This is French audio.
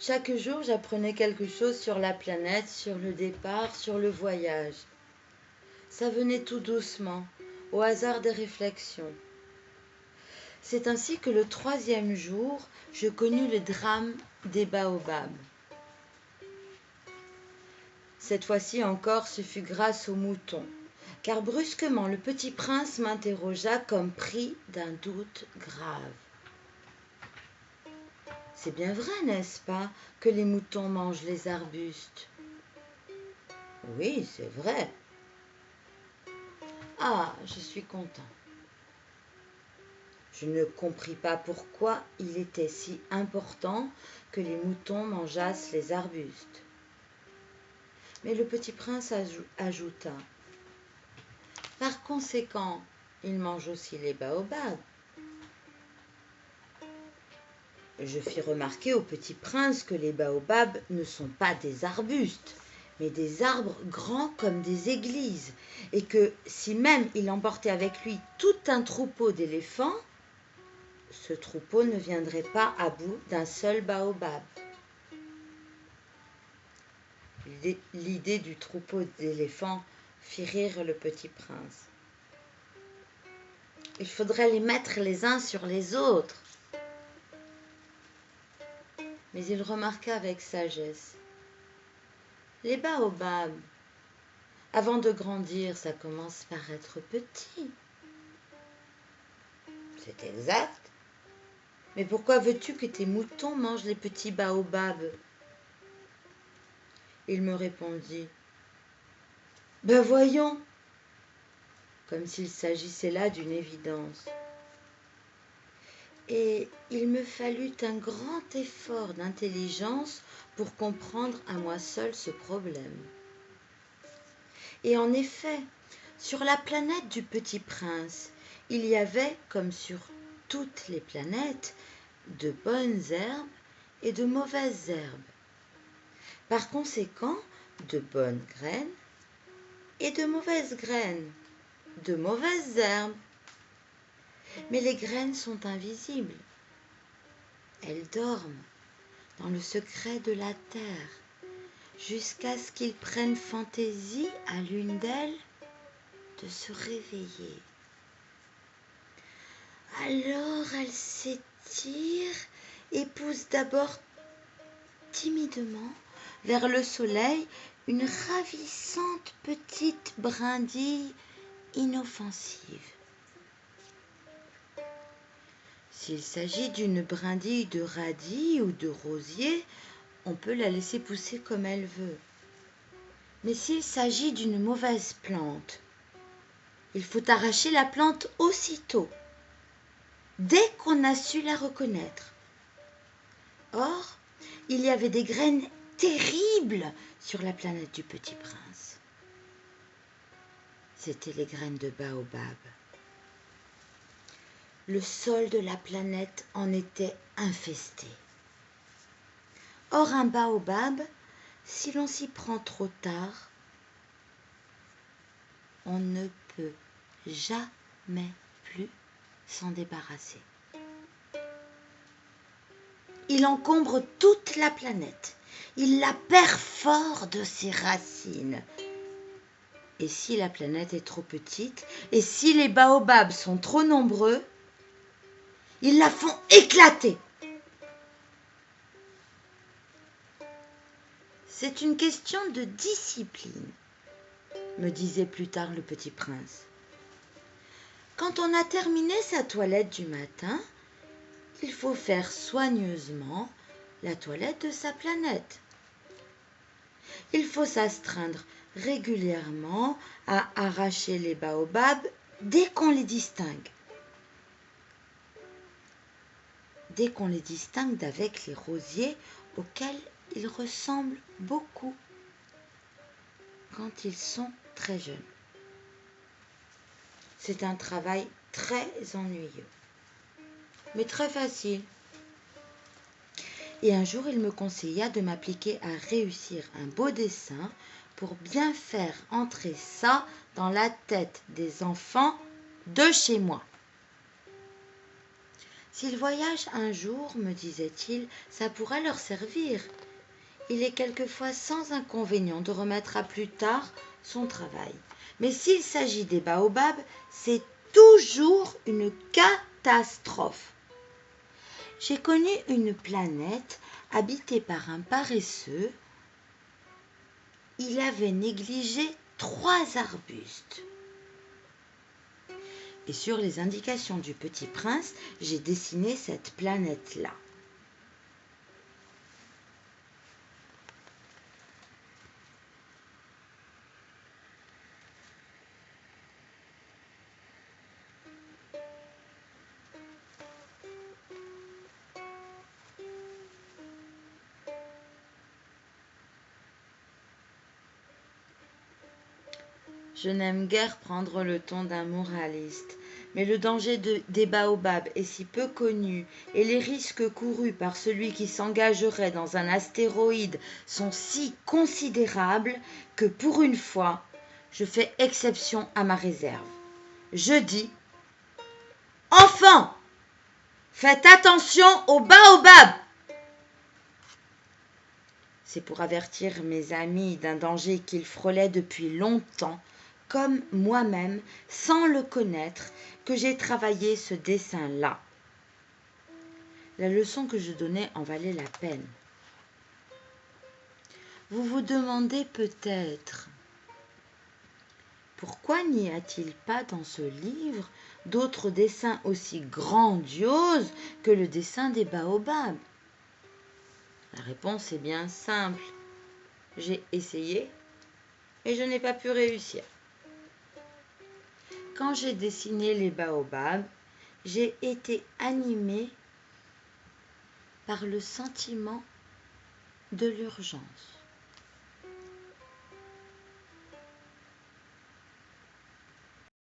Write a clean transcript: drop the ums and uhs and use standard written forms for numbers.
Chaque jour, j'apprenais quelque chose sur la planète, sur le départ, sur le voyage. Ça venait tout doucement, au hasard des réflexions. C'est ainsi que le 3e jour, je connus le drame des baobabs. Cette fois-ci encore, ce fut grâce aux moutons, car brusquement le petit prince m'interrogea comme pris d'un doute grave. C'est bien vrai, n'est-ce pas, que les moutons mangent les arbustes? Oui, c'est vrai. Ah, je suis content. Je ne compris pas pourquoi il était si important que les moutons mangeassent les arbustes. Mais le petit prince ajouta: par conséquent, ils mangent aussi les baobabs. Je fis remarquer au petit prince que les baobabs ne sont pas des arbustes, mais des arbres grands comme des églises, et que si même il emportait avec lui tout un troupeau d'éléphants, ce troupeau ne viendrait pas à bout d'un seul baobab. L'idée du troupeau d'éléphants fit rire le petit prince. Il faudrait les mettre les uns sur les autres. Mais il remarqua avec sagesse: les baobabs, avant de grandir, ça commence par être petit. C'est exact. Mais pourquoi veux-tu que tes moutons mangent les petits baobabs? Il me répondit: ben voyons, comme s'il s'agissait là d'une évidence. Et il me fallut un grand effort d'intelligence pour comprendre à moi seul ce problème. Et en effet, sur la planète du Petit Prince, il y avait, comme sur toutes les planètes, de bonnes herbes et de mauvaises herbes. Par conséquent, de bonnes graines et de mauvaises graines, de mauvaises herbes. Mais les graines sont invisibles. Elles dorment dans le secret de la terre, jusqu'à ce qu'il prenne fantaisie à l'une d'elles de se réveiller. Alors elle s'étire et pousse d'abord timidement vers le soleil une ravissante petite brindille inoffensive. S'il s'agit d'une brindille de radis ou de rosier, on peut la laisser pousser comme elle veut. Mais s'il s'agit d'une mauvaise plante, il faut arracher la plante aussitôt, dès qu'on a su la reconnaître. Or, il y avait des graines terribles sur la planète du Petit Prince. C'étaient les graines de baobab. Le sol de la planète en était infesté. Or, un baobab, si l'on s'y prend trop tard, on ne peut jamais plus s'en débarrasser. Il encombre toute la planète. Il la perfore de ses racines. Et si la planète est trop petite, et si les baobabs sont trop nombreux, ils la font éclater. C'est une question de discipline, me disait plus tard le petit prince. Quand on a terminé sa toilette du matin, il faut faire soigneusement la toilette de sa planète. Il faut s'astreindre régulièrement à arracher les baobabs dès qu'on les distingue. Dès qu'on les distingue d'avec les rosiers auxquels ils ressemblent beaucoup quand ils sont très jeunes. C'est un travail très ennuyeux, mais très facile. Et un jour, il me conseilla de m'appliquer à réussir un beau dessin pour bien faire entrer ça dans la tête des enfants de chez moi. S'ils voyagent un jour, me disait-il, ça pourrait leur servir. Il est quelquefois sans inconvénient de remettre à plus tard son travail. Mais s'il s'agit des baobabs, c'est toujours une catastrophe. J'ai connu une planète habitée par un paresseux. Il avait négligé 3 arbustes. Et sur les indications du petit prince, j'ai dessiné cette planète-là. Je n'aime guère prendre le ton d'un moraliste, mais le danger des baobabs est si peu connu et les risques courus par celui qui s'engagerait dans un astéroïde sont si considérables que pour une fois, je fais exception à ma réserve. Je dis « Enfants, faites attention aux baobabs !» C'est pour avertir mes amis d'un danger qu'ils frôlaient depuis longtemps, comme moi-même, sans le connaître, que j'ai travaillé ce dessin-là. La leçon que je donnais en valait la peine. Vous vous demandez peut-être, pourquoi n'y a-t-il pas dans ce livre d'autres dessins aussi grandioses que le dessin des baobabs? La réponse est bien simple. J'ai essayé et je n'ai pas pu réussir. Quand j'ai dessiné les baobabs, j'ai été animée par le sentiment de l'urgence.